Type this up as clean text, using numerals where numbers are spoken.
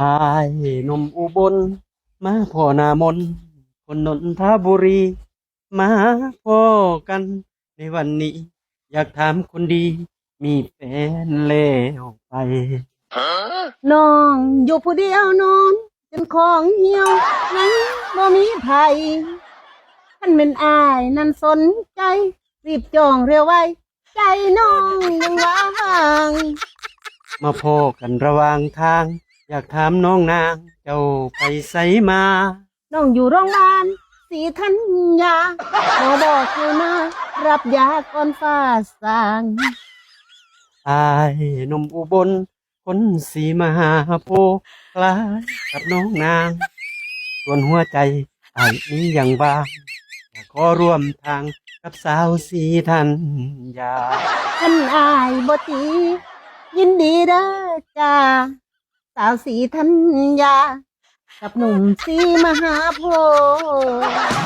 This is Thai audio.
อายหนุ่มอุบลมาพ่อหนามนคนนนทบุรีมาพ่อกันในวันนี้อยากถามคนดีมีแฟนแล้วไปน้องอยู่ผู้เดียวนอนจนของเหี่ยวนั้นบ่มีไผท่านเป็นอายนั้นสนใจรีบจองเร็วไว้ใจน้องยังว่างมาพ่อกันระหว่างทางอยากถามน้องนางเจ้าไปไสมาน้องอยู่โรงพยาบาลศรีธัญญาหมอบอกให้มารับยาก่อนฟ้าสาง อายหนุ่มอุบลคนสีมหาโพธิ์คล้ายกับน้องนางส่วนหัวใจอายนี้ยังบางอยากขอร่วมทางกับสาวสีธัญญาท่านอายบ่ตียินดีเด้อจ้าสาวสีธัญญากับหนุ่มสีมหาโพธิ์